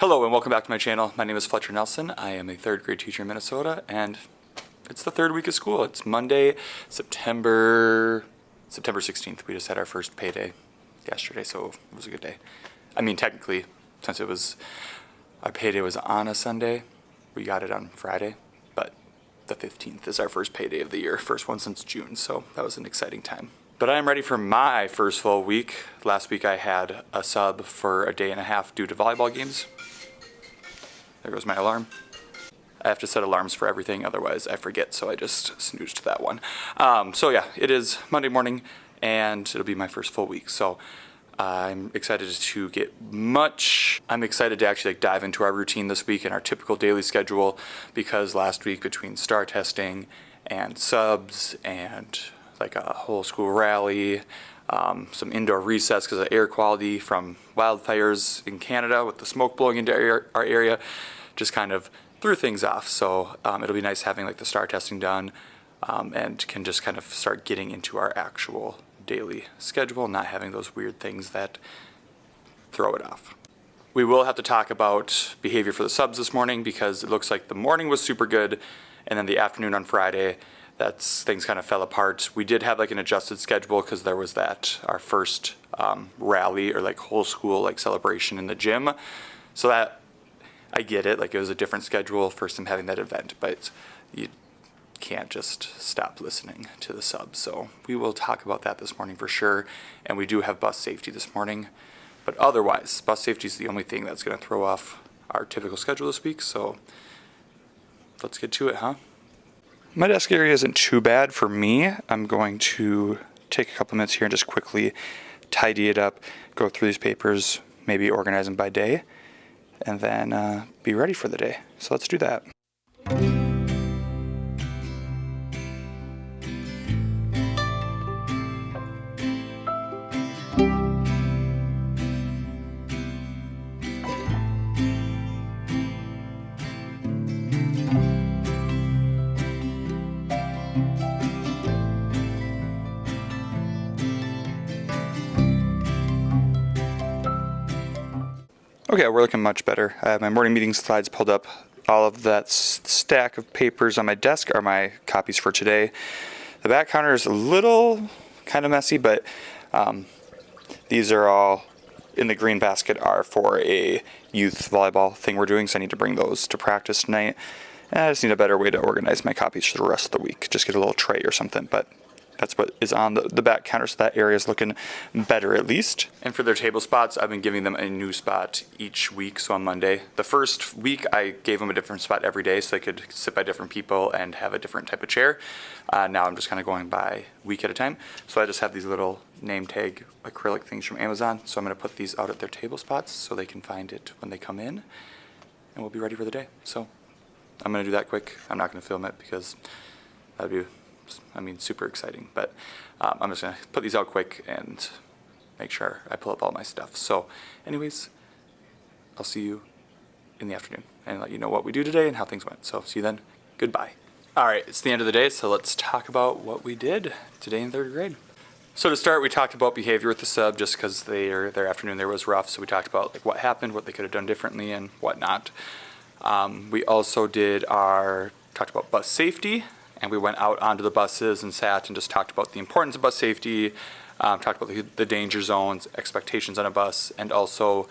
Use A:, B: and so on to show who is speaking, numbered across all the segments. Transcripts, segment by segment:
A: Hello and welcome back to my channel. My name is Fletcher Nelson. I am a third grade teacher in Minnesota and it's the third week of school. It's Monday, September 16th. We just had our first payday yesterday, so it was a good day. I mean, technically, since our payday was on a Sunday, we got it on Friday, but the 15th is our first payday of the year, first one since June, so that was an exciting time. But I am ready for my first full week. Last week I had a sub for a day and a half due to volleyball games. There goes my alarm. I have to set alarms for everything, otherwise I forget, so I just snoozed that one. So yeah, it is Monday morning, and it'll be my first full week. So I'm excited I'm excited to actually dive into our routine this week and our typical daily schedule, because last week between STAR testing and subs and like a whole school rally, some indoor recess because of air quality from wildfires in Canada with the smoke blowing into our area, just kind of threw things off. So it'll be nice having like the STAR testing done and can just kind of start getting into our actual daily schedule, not having those weird things that throw it off. We will have to talk about behavior for the subs this morning because it looks like the morning was super good, and then the afternoon on Friday, things kind of fell apart. We did have like an adjusted schedule because there was our first rally or like whole school like celebration in the gym. So that, I get it, like it was a different schedule, first time having that event, but you can't just stop listening to the subs. So we will talk about that this morning for sure. And we do have bus safety this morning, but otherwise bus safety is the only thing that's going to throw off our typical schedule this week. So let's get to it, huh? My desk area isn't too bad for me. I'm going to take a couple minutes here and just quickly tidy it up, go through these papers, maybe organize them by day, and then be ready for the day. So let's do that. Okay, we're looking much better. I have my morning meeting slides pulled up. All of that stack of papers on my desk are my copies for today. The back counter is a little kind of messy, but these are all in the green basket are for a youth volleyball thing we're doing, so I need to bring those to practice tonight. And I just need a better way to organize my copies for the rest of the week. Just get a little tray or something, but that's what is on the back counter, so that area is looking better at least. And for their table spots, I've been giving them a new spot each week, so on Monday. The first week, I gave them a different spot every day so they could sit by different people and have a different type of chair. Now I'm just kind of going by week at a time. So I just have these little name tag acrylic things from Amazon, so I'm going to put these out at their table spots so they can find it when they come in, and we'll be ready for the day. So I'm going to do that quick. I'm not going to film it because that would be super exciting, but I'm just going to put these out quick and make sure I pull up all my stuff. So anyways, I'll see you in the afternoon and let you know what we do today and how things went. So see you then. Goodbye. All right, it's the end of the day, so let's talk about what we did today in third grade. So to start, we talked about behavior with the sub just because their afternoon there was rough, so we talked about like what happened, what they could have done differently, and whatnot. We also talked about bus safety, and we went out onto the buses and sat and just talked about the importance of bus safety, talked about the danger zones, expectations on a bus, and also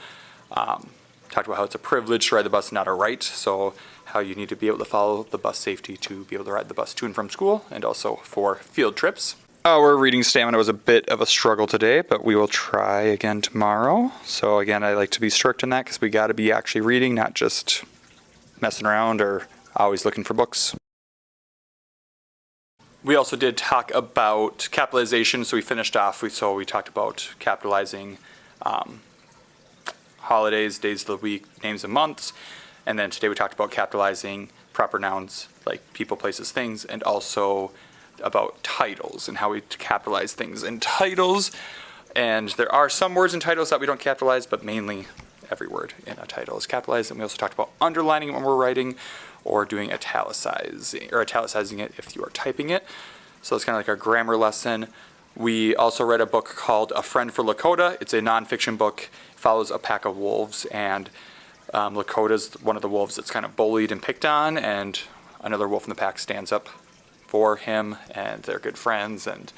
A: talked about how it's a privilege to ride the bus, not a right, so how you need to be able to follow the bus safety to be able to ride the bus to and from school, and also for field trips. Our reading stamina was a bit of a struggle today, but we will try again tomorrow. So again, I like to be strict in that because we got to be actually reading, not just messing around or always looking for books. We also did talk about capitalization, so we finished off, we talked about capitalizing holidays, days of the week, names of months, and then today we talked about capitalizing proper nouns like people, places, things, and also about titles and how we capitalize things in titles. And there are some words in titles that we don't capitalize, but mainly every word in a title is capitalized. And we also talked about underlining when we're writing, or doing italicizing it if you are typing it. So that's kind of like our grammar lesson. We also read a book called A Friend for Lakota. It's a nonfiction book, follows a pack of wolves, and Lakota's one of the wolves that's kind of bullied and picked on, and another wolf in the pack stands up for him, and they're good friends, and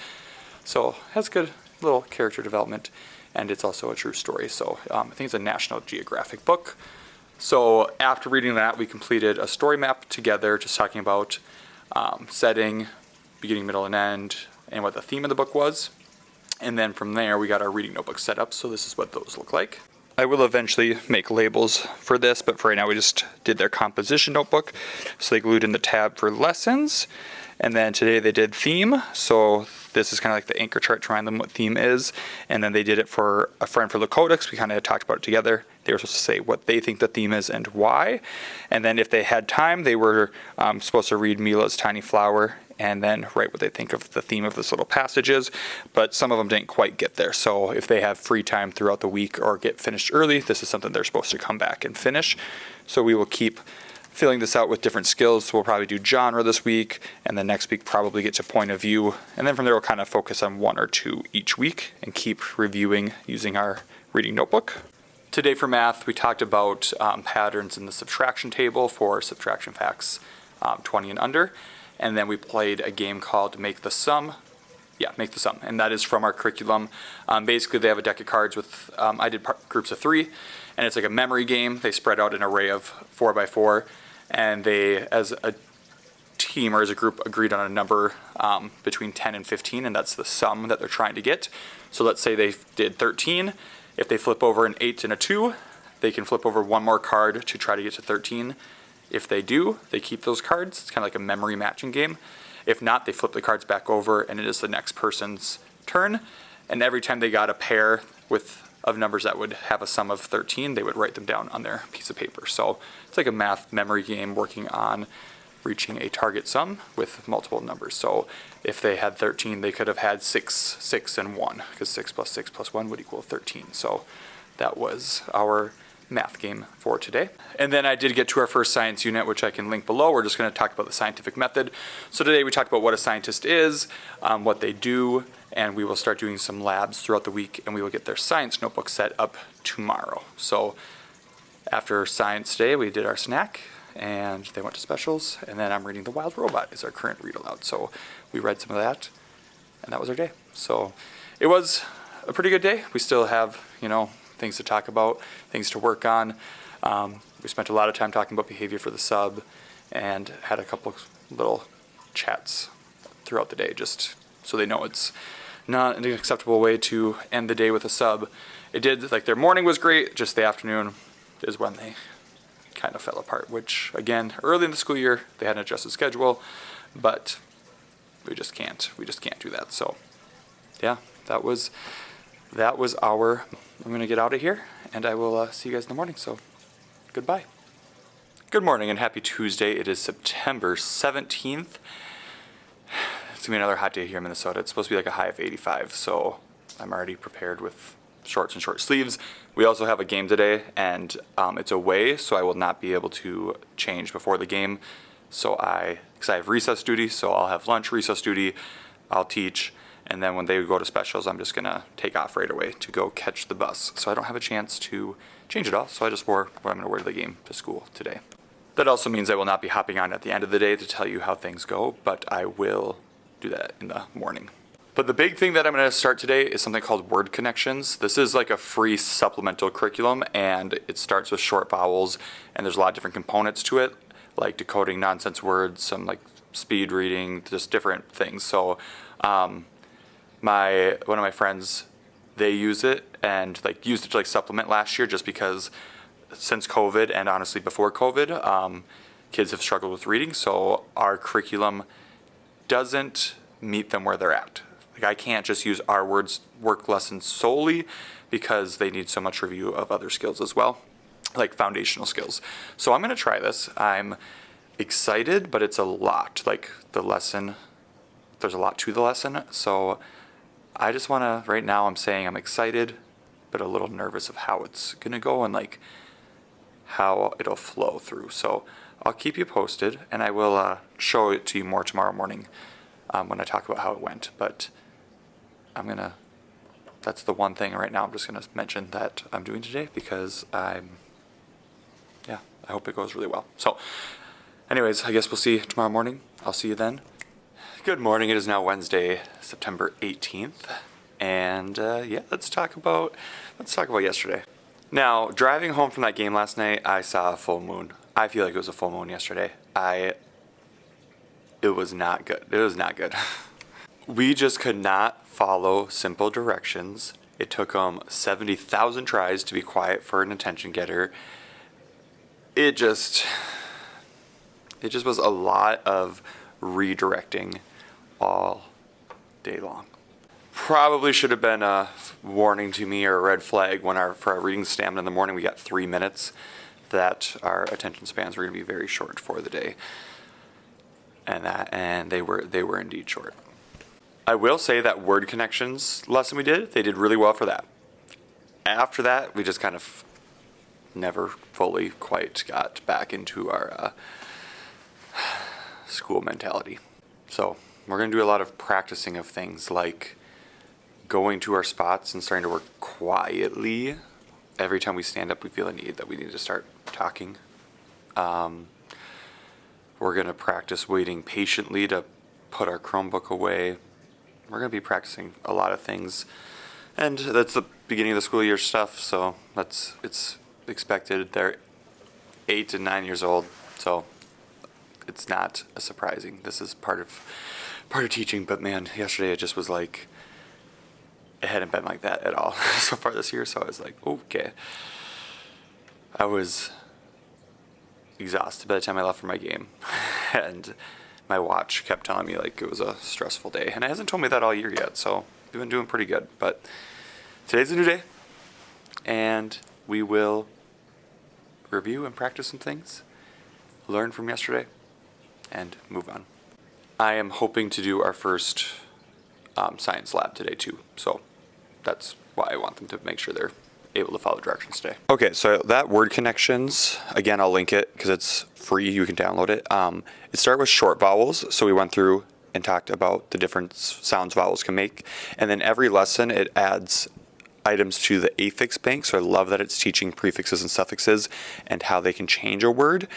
A: so has good little character development, and it's also a true story. So I think it's a National Geographic book. So after reading that, we completed a story map together, just talking about setting, beginning, middle, and end, and what the theme of the book was. And then from there, we got our reading notebook set up. So this is what those look like. I will eventually make labels for this, but for right now, we just did their composition notebook. So they glued in the tab for lessons. And then today they did theme. So this is kind of like the anchor chart to remind them what theme is. And then they did it for a friend for Lakota, because we kind of talked about it together. They were supposed to say what they think the theme is and why. And then if they had time, they were supposed to read Mila's Tiny Flower and then write what they think of the theme of this little passage is. But some of them didn't quite get there. So if they have free time throughout the week or get finished early, this is something they're supposed to come back and finish. So we will keep filling this out with different skills. So we'll probably do genre this week, and then next week probably get to point of view. And then from there we'll kind of focus on one or two each week and keep reviewing using our reading notebook. Today for math, we talked about patterns in the subtraction table for subtraction facts 20 and under. And then we played a game called Make the Sum. Yeah, Make the Sum. And that is from our curriculum. Basically, they have a deck of cards with, I did groups of 3. And it's like a memory game. They spread out an array of 4x4. And they, as a team or as a group, agreed on a number between 10 and 15. And that's the sum that they're trying to get. So let's say they did 13. If they flip over an 8 and a 2, they can flip over one more card to try to get to 13. If they do, they keep those cards. It's kind of like a memory matching game. If not, they flip the cards back over, and it is the next person's turn. And every time they got a pair of numbers that would have a sum of 13, they would write them down on their piece of paper. So it's like a math memory game working on reaching a target sum with multiple numbers. So if they had 13, they could have had 6, 6, and 1, because 6 plus 6 plus 1 would equal 13. So that was our math game for today. And then I did get to our first science unit, which I can link below. We're just going to talk about the scientific method. So today we talked about what a scientist is, what they do, and we will start doing some labs throughout the week, and we will get their science notebook set up tomorrow. So after science day, we did our snack, and they went to specials, and then I'm reading The Wild Robot is our current read aloud. So we read some of that, and that was our day. So it was a pretty good day. We still have, things to talk about, things to work on. We spent a lot of time talking about behavior for the sub and had a couple of little chats throughout the day just so they know it's not an acceptable way to end the day with a sub. It did, their morning was great, just the afternoon is when they kind of fell apart, which, again, early in the school year, they had an adjusted schedule, but we just can't do that. So, yeah, that was our, I'm going to get out of here, and I will see you guys in the morning, so goodbye. Good morning and happy Tuesday. It is September 17th. It's going to be another hot day here in Minnesota. It's supposed to be like a high of 85, so I'm already prepared with shorts and short sleeves. We also have a game today, and it's away, so I will not be able to change before the game. So because I have recess duty, so I'll have lunch, recess duty, I'll teach, and then when they go to specials, I'm just going to take off right away to go catch the bus. So I don't have a chance to change it all, so I just wore what I'm going to wear to the game to school today. That also means I will not be hopping on at the end of the day to tell you how things go, but I will do that in the morning. But the big thing that I'm going to start today is something called Word Connections. This is like a free supplemental curriculum, and it starts with short vowels, and there's a lot of different components to it, like decoding nonsense words, some like speed reading, just different things. So one of my friends, they use it and used it to supplement last year, just because since COVID and honestly before COVID, kids have struggled with reading. So our curriculum doesn't meet them where they're at. I can't just use our work lessons solely because they need so much review of other skills as well, like foundational skills. So I'm going to try this. I'm excited, but it's a lot. The lesson, there's a lot to the lesson. So I just want to, right now I'm saying I'm excited, but a little nervous of how it's going to go and how it'll flow through. So I'll keep you posted, and I will show it to you more tomorrow morning when I talk about how it went. But that's the one thing right now I'm just going to mention that I'm doing today because I'm yeah, I hope it goes really well. So anyways, I guess we'll see you tomorrow morning. I'll see you then. Good morning. It is now Wednesday, September 18th. And yeah, let's talk about yesterday. Now, driving home from that game last night, I saw a full moon. I feel like it was a full moon yesterday. It was not good. It was not good. We just could not follow simple directions. It took 70,000 tries to be quiet for an attention getter. It just was a lot of redirecting all day long. Probably should have been a warning to me or a red flag when for our reading stamina in the morning we got 3 minutes, that our attention spans were going to be very short for the day, and they were indeed short. I will say that word connections lesson they did really well for that. After that, we just kind of never fully quite got back into our school mentality. So we're going to do a lot of practicing of things like going to our spots and starting to work quietly. Every time we stand up, we feel a need that we need to start talking. We're going to practice waiting patiently to put our Chromebook away. We're going to be practicing a lot of things. And that's the beginning of the school year stuff, so it's expected. They're 8 and 9 years old, so it's not surprising. This is part of teaching, but man, yesterday it just was like, it hadn't been like that at all so far this year, so I was like, okay. I was exhausted by the time I left for my game, and my watch kept telling me like it was a stressful day, and it hasn't told me that all year yet, so we've been doing pretty good. But today's a new day, and we will review and practice some things, learn from yesterday, and move on. I am hoping to do our first science lab today too, so that's why I want them to make sure they're able to follow directions today. Okay, so that word connections, again, I'll link it because it's free. You can download it. It started with short vowels, so we went through and talked about the different sounds vowels can make, and then every lesson it adds items to the affix bank. So I love that it's teaching prefixes and suffixes and how they can change a word.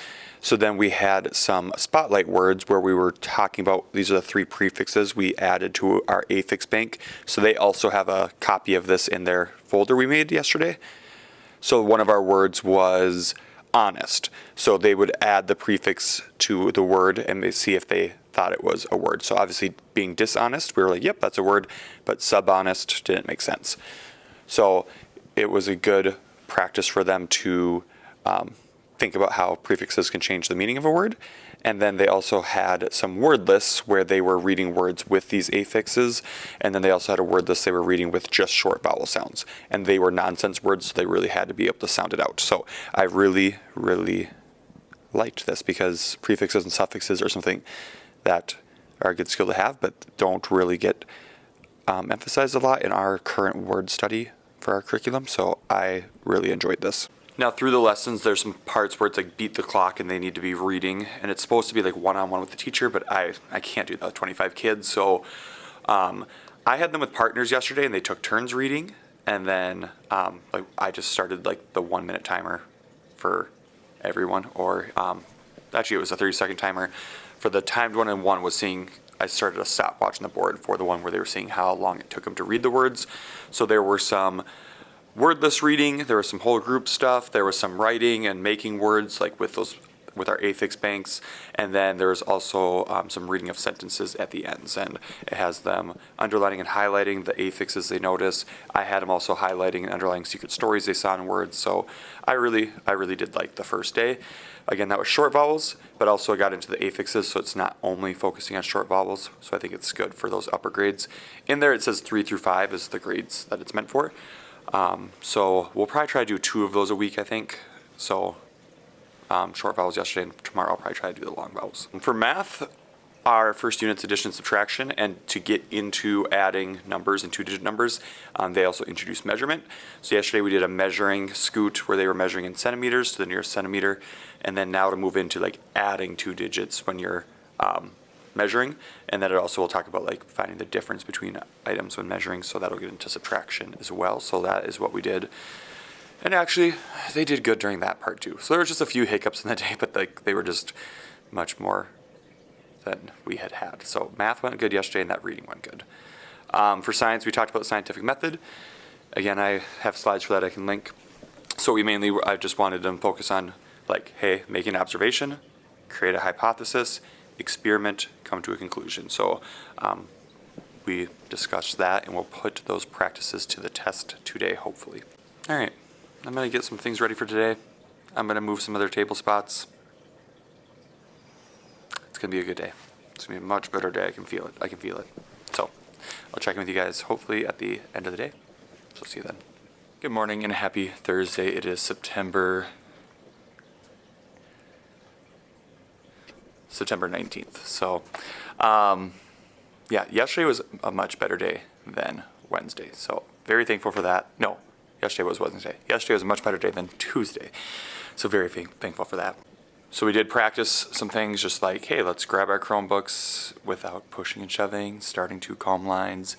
A: So then we had some spotlight words where we were talking about, these are the 3 prefixes we added to our affix bank. So they also have a copy of this in their folder we made yesterday. So one of our words was honest. So they would add the prefix to the word and they see if they thought it was a word. So obviously being dishonest, we were like, yep, that's a word, but subhonest didn't make sense. So it was a good practice for them to think about how prefixes can change the meaning of a word. And then they also had some word lists where they were reading words with these affixes. And then they also had a word list they were reading with just short vowel sounds. And they were nonsense words, so they really had to be able to sound it out. So I really, really liked this because prefixes and suffixes are something that are a good skill to have, but don't really get emphasized a lot in our current word study for our curriculum. So I really enjoyed this. Now through the lessons, there's some parts where it's like beat the clock and they need to be reading, and it's supposed to be like one-on-one with the teacher, but I can't do that with 25 kids. So I had them with partners yesterday and they took turns reading, and then like I just started like the 1 minute timer for everyone, or actually it was a 30-second timer. For the timed one, and one was seeing, I started a stopwatch on the board for the one where they were seeing how long it took them to read the words. So there were some wordless reading, there was some whole group stuff, there was some writing and making words like with our affix banks, and then there was also some reading of sentences at the ends, and it has them underlining and highlighting the affixes they notice. I had them also highlighting and underlining secret stories they saw in words. So I really did like the first day. Again, that was short vowels, but also I got into the affixes, so it's not only focusing on short vowels, so I think it's good for those upper grades. In there it says 3 through 5 is the grades that it's meant for. So we'll probably try to do 2 of those a week, I think. So short vowels yesterday, and tomorrow I'll probably try to do the long vowels. And for math, our first unit's addition and subtraction, and to get into adding numbers and 2-digit numbers, they also introduced measurement. So yesterday we did a measuring scoot where they were measuring in centimeters to the nearest centimeter, and then now to move into like adding 2 digits when you're measuring, and then it also will talk about like finding the difference between items when measuring, so that'll get into subtraction as well. So that is what we did And actually, they did good during that part too. So there were just a few hiccups in the day, but they were just much more than we had. So math went good yesterday, and that reading went good. For science, we talked about the scientific method. Again, I have slides for that I can link. So I just wanted them to focus on, like, hey, make an observation, create a hypothesis, experiment, come to a conclusion. So we discussed that, and we'll put those practices to the test today, hopefully. All right, I'm going to get some things ready for today. I'm going to move some other table spots. It's going to be a good day. It's going to be a much better day. I can feel it. So I'll check in with you guys hopefully at the end of the day. So see you then. Good morning and happy Thursday. It is September 19th. So, yesterday was a much better day than Wednesday. So very thankful for that. No, yesterday was Wednesday. Yesterday was a much better day than Tuesday. So very thankful for that. So we did practice some things just like, hey, let's grab our Chromebooks without pushing and shoving, starting to calm lines,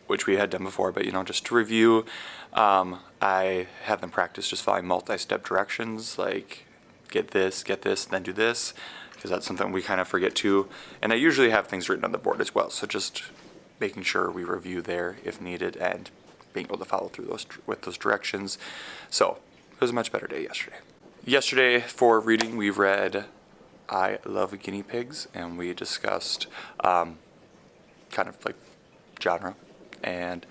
A: which we had done before, but just to review, I had them practice just following multi-step directions, like get this, then do this, because that's something we kind of forget too. And I usually have things written on the board as well, so just making sure we review there if needed and being able to follow through with those directions. So it was a much better day yesterday. Yesterday for reading, we read I Love Guinea Pigs, and we discussed kind of like genre, and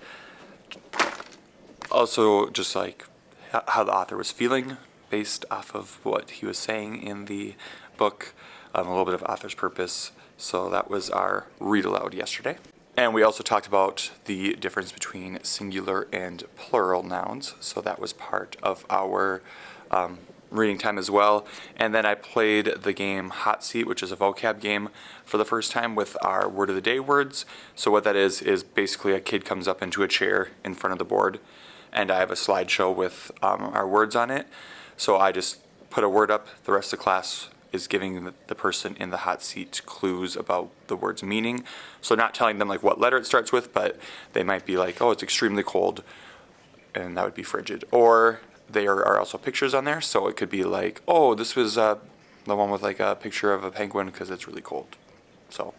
A: also just like how the author was feeling based off of what he was saying in the book, a little bit of author's purpose. So that was our read aloud yesterday. And we also talked about the difference between singular and plural nouns. So that was part of our reading time as well. And then I played the game Hot Seat, which is a vocab game, for the first time with our word of the day words. So what that is basically a kid comes up into a chair in front of the board, and I have a slideshow with our words on it. So I just put a word up. The rest of the class is giving the person in the hot seat clues about the word's meaning. So not telling them like what letter it starts with, but they might be like, oh, it's extremely cold, and that would be frigid. Or there are also pictures on there, so it could be like, oh, this was the one with like a picture of a penguin because it's really cold. So,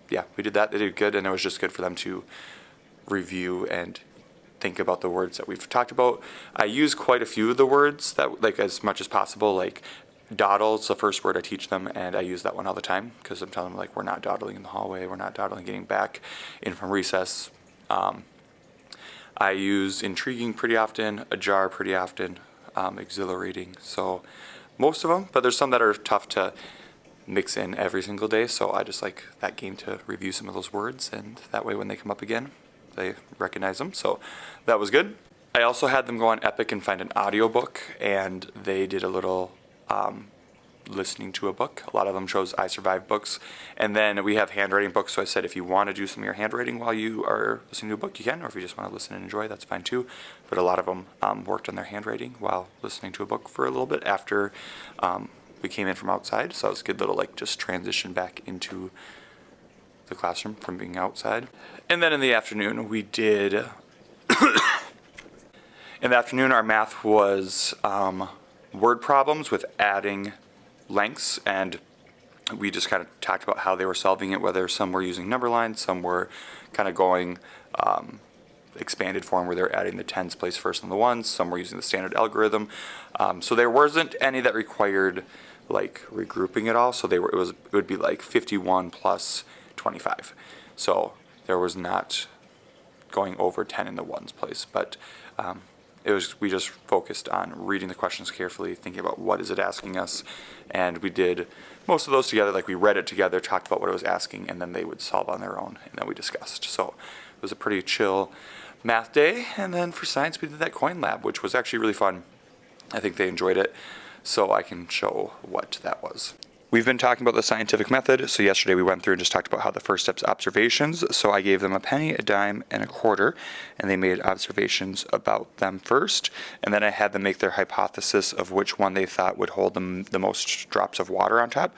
A: we did that. They did good, and it was just good for them to review and think about the words that we've talked about. I use quite a few of the words that, like, as much as possible. Like dawdle is the first word I teach them, and I use that one all the time because I'm telling them, like, we're not dawdling in the hallway, we're not dawdling getting back in from recess. I use intriguing pretty often, ajar pretty often, exhilarating. So most of them, but there's some that are tough to mix in every single day. So I just like that game to review some of those words, and that way when they come up again, they recognize them. So that was good. I also had them go on Epic and find an audiobook, and they did a little listening to a book. A lot of them chose I Survived books. And then we have handwriting books, so I said if you want to do some of your handwriting while you are listening to a book, you can, or if you just want to listen and enjoy, that's fine too. But a lot of them worked on their handwriting while listening to a book for a little bit after we came in from outside. So it was a good little just transition back into the classroom from being outside. And then in the afternoon, we did... in the afternoon, our math was word problems with adding lengths, and we just kind of talked about how they were solving it, whether some were using number lines, some were kind of going expanded form where they're adding the tens placed first on the ones, some were using the standard algorithm. So there wasn't any that required like regrouping at all. So it would be like 51 plus 25. So there was not going over 10 in the ones place, but we just focused on reading the questions carefully, thinking about what is it asking us, and we did most of those together. Like we read it together, talked about what it was asking, and then they would solve on their own, and then we discussed. So it was a pretty chill math day. And then for science, we did that coin lab, which was actually really fun. I think they enjoyed it, so I can show what that was. We've been talking about the scientific method, so yesterday we went through and just talked about how the first step's observations. So I gave them a penny, a dime, and a quarter, and they made observations about them first, and then I had them make their hypothesis of which one they thought would hold them the most drops of water on top.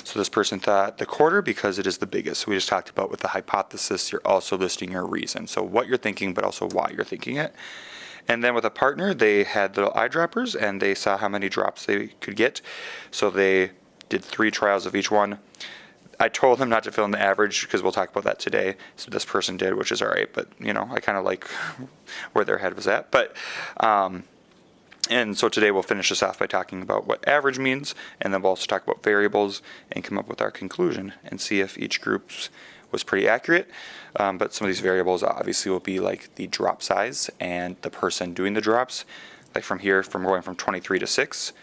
A: So this person thought the quarter because it is the biggest. So we just talked about with the hypothesis, you're also listing your reason. So what you're thinking, but also why you're thinking it. And then with a partner, they had little eyedroppers, and they saw how many drops they could get. So they did 3 trials of each one. I told them not to fill in the average because we'll talk about that today. So this person did, which is all right. But, I kind of like where their head was at. But, and so today we'll finish this off by talking about what average means. And then we'll also talk about variables and come up with our conclusion and see if each group's was pretty accurate. But some of these variables obviously will be like the drop size and the person doing the drops. Like from going from 23 to 6.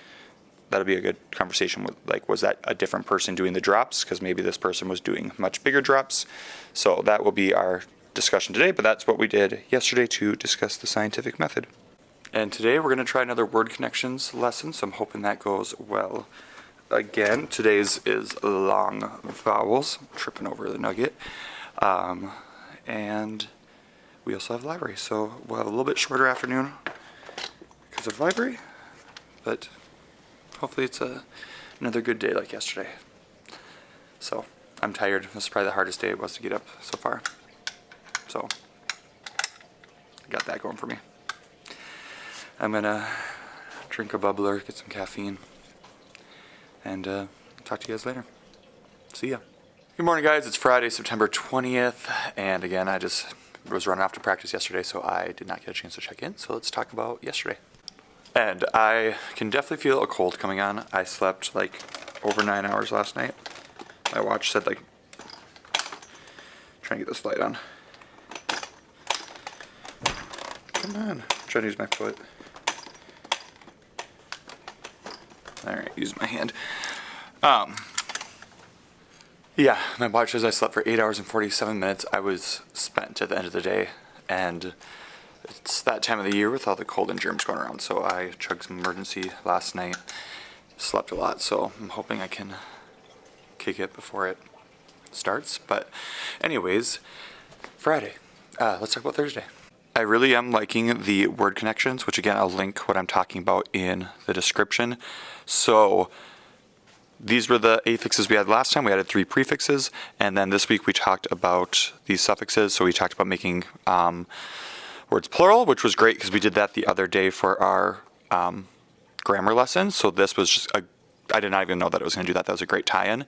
A: That'll be a good conversation with, like, was that a different person doing the drops? Because maybe this person was doing much bigger drops. So that will be our discussion today, but that's what we did yesterday to discuss the scientific method. And today we're going to try another word connections lesson, so I'm hoping that goes well. Again, today's is long vowels. I'm tripping over the nugget. And we also have library, so we'll have a little bit shorter afternoon because of library, but hopefully it's another good day like yesterday. So, I'm tired. This is probably the hardest day it was to get up so far. So, I got that going for me. I'm gonna drink a bubbler, get some caffeine, and talk to you guys later. See ya. Good morning, guys. It's Friday, September 20th, and again, I just was running off to practice yesterday, so I did not get a chance to check in. So let's talk about yesterday. And I can definitely feel a cold coming on. I slept like over 9 hours last night. My watch said like, trying to get this light on. Come on, I'm trying to use my foot. Alright, use my hand. Yeah, my watch says I slept for 8 hours and 47 minutes. I was spent at the end of the day, and it's that time of the year with all the cold and germs going around, so I chugged some emergency last night. Slept a lot, so I'm hoping I can kick it before it starts. But anyways, Friday. Let's talk about Thursday. I really am liking the word connections, which again, I'll link what I'm talking about in the description. So these were the affixes we had last time. We added 3 prefixes, and then this week we talked about these suffixes. So we talked about making words plural, which was great because we did that the other day for our grammar lesson. So this was just I did not even know that it was going to do that. That was a great tie-in.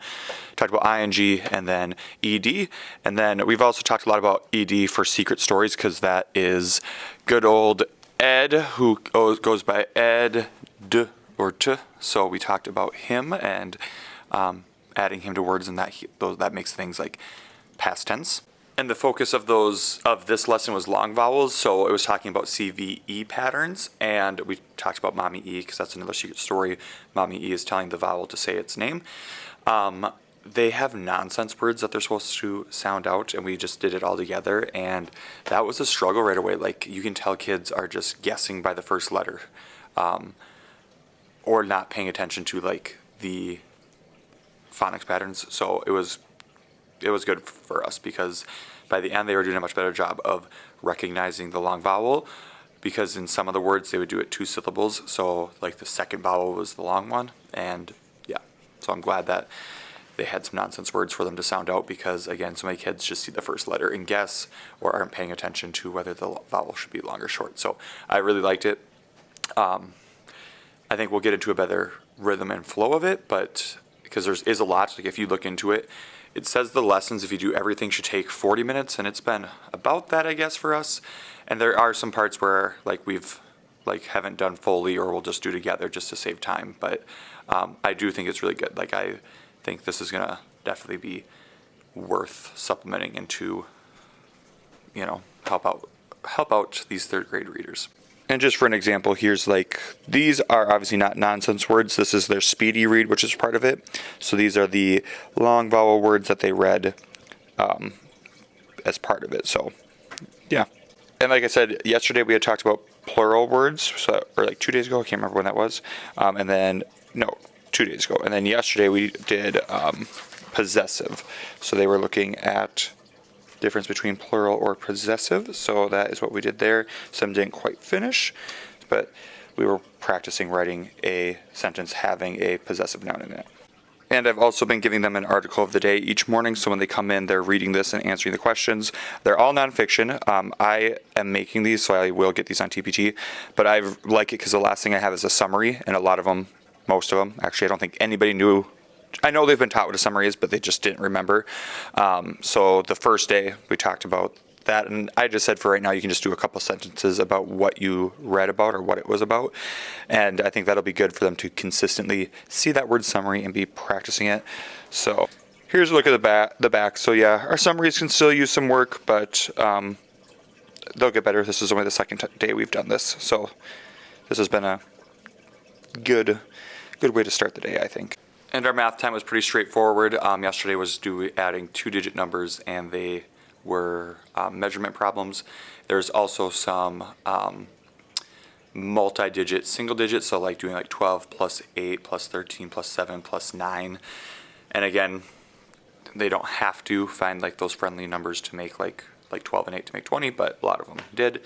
A: Talked about ing and then ed. And then we've also talked a lot about ed for secret stories because that is good old Ed, who goes by Ed, D, or T. So we talked about him and adding him to words, and that makes things like past tense. And the focus of this lesson was long vowels, so it was talking about CVE patterns, and we talked about Mommy E, because that's another secret story. Mommy E is telling the vowel to say its name. They have nonsense words that they're supposed to sound out, and we just did it all together, and that was a struggle right away. Like, you can tell kids are just guessing by the first letter, or not paying attention to, like, the phonics patterns, so it was good for us because by the end they were doing a much better job of recognizing the long vowel, because in some of the words they would do it 2 syllables, so like the second vowel was the long one, and yeah, so I'm glad that they had some nonsense words for them to sound out, because again, so many kids just see the first letter and guess or aren't paying attention to whether the vowel should be long or short. So I really liked it. I think we'll get into a better rhythm and flow of it, but because there is a lot, like if you look into it, it says the lessons, if you do everything, should take 40 minutes, and it's been about that, I guess, for us. And there are some parts where like we've haven't done fully, or we'll just do together just to save time. But I do think it's really good. Like, I think this is gonna definitely be worth supplementing into, help out these 3rd grade readers. And just for an example, here's these are obviously not nonsense words. This is their speedy read, which is part of it. So these are the long vowel words that they read as part of it. So, yeah. And like I said, yesterday we had talked about plural words, or 2 days ago. I can't remember when that was. 2 days ago. And then yesterday we did possessive. So they were looking at difference between plural or possessive, so that is what we did there. Some didn't quite finish, but we were practicing writing a sentence having a possessive noun in it. And I've also been giving them an article of the day each morning, so when they come in, they're reading this and answering the questions. They're all nonfiction. I am making these, so I will get these on TPT, but I like it because the last thing I have is a summary, and a lot of them, most of them, actually I don't think anybody knew. I know they've been taught what a summary is, but they just didn't remember. So the first day we talked about that, and I just said for right now you can just do a couple sentences about what you read about or what it was about, and I think that'll be good for them to consistently see that word summary and be practicing it. So here's a look at the back. So yeah, our summaries can still use some work, but they'll get better. This is only the second day we've done this, so this has been a good way to start the day, I think. And our math time was pretty straightforward. Yesterday was adding 2-digit numbers, and they were measurement problems. There's also some multi-digit, single digits, so like doing like 12 plus 8 plus 13 plus 7 plus 9. And again, they don't have to find like those friendly numbers to make like 12 and 8 to make 20, but a lot of them did.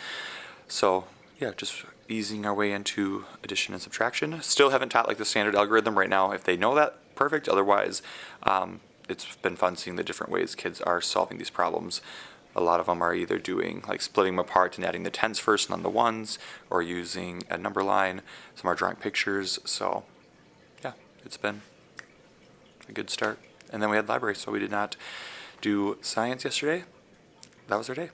A: So yeah, just easing our way into addition and subtraction. Still haven't taught like the standard algorithm right now. If they know that, perfect. Otherwise, it's been fun seeing the different ways kids are solving these problems. A lot of them are either doing like splitting them apart and adding the tens first and then the ones, or using a number line. Some are drawing pictures. So yeah, it's been a good start. And then we had library, so we did not do science yesterday. That was our day.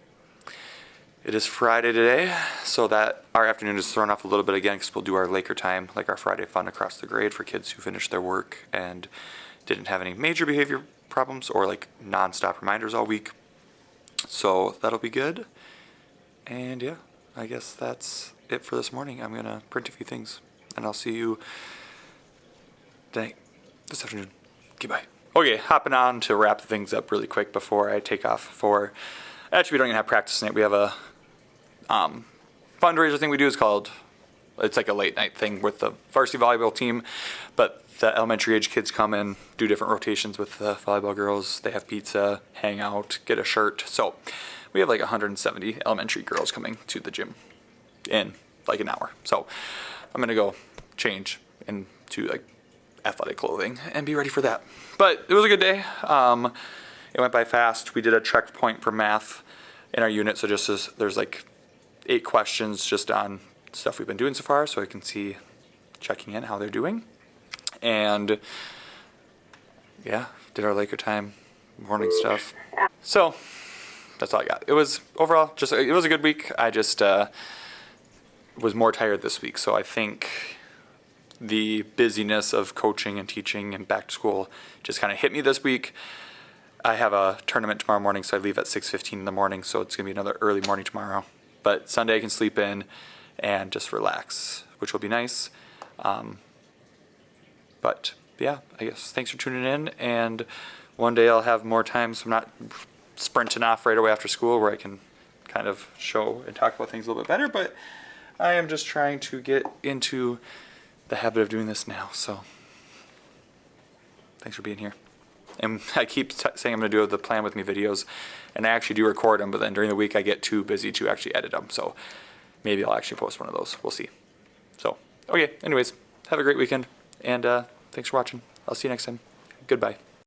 A: It is Friday today, so that our afternoon is thrown off a little bit again because we'll do our Laker time, like our Friday fun across the grade for kids who finished their work and didn't have any major behavior problems or like non-stop reminders all week. So that'll be good. And yeah, I guess that's it for this morning. I'm going to print a few things, and I'll see you this afternoon. Goodbye. Okay, hopping on to wrap things up really quick before I take off for... Actually, we don't even have practice tonight. We have a fundraiser thing we do. Is called, it's like a late night thing with the varsity volleyball team, but the elementary age kids come in, do different rotations with the volleyball girls. They have pizza, hang out, get a shirt. So we have like 170 elementary girls coming to the gym in like an hour. So I'm gonna go change into like athletic clothing and be ready for that. But it was a good day. It went by fast. We did a checkpoint for math in our unit, so just as there's like 8 questions just on stuff we've been doing so far, so I can see checking in how they're doing. And yeah, did our Laker time morning stuff. So that's all I got. It was overall it was a good week. I just was more tired this week, so I think the busyness of coaching and teaching and back to school just kind of hit me this week. I have a tournament tomorrow morning, so I leave at 6:15 in the morning, so it's going to be another early morning tomorrow. But Sunday I can sleep in and just relax, which will be nice. But yeah, I guess thanks for tuning in, and one day I'll have more time, so I'm not sprinting off right away after school where I can kind of show and talk about things a little bit better, but I am just trying to get into the habit of doing this now, so thanks for being here. And I keep saying I'm going to do the Plan With Me videos, and I actually do record them, but then during the week I get too busy to actually edit them, so maybe I'll actually post one of those. We'll see. So, okay, anyways, have a great weekend, and thanks for watching. I'll see you next time. Goodbye.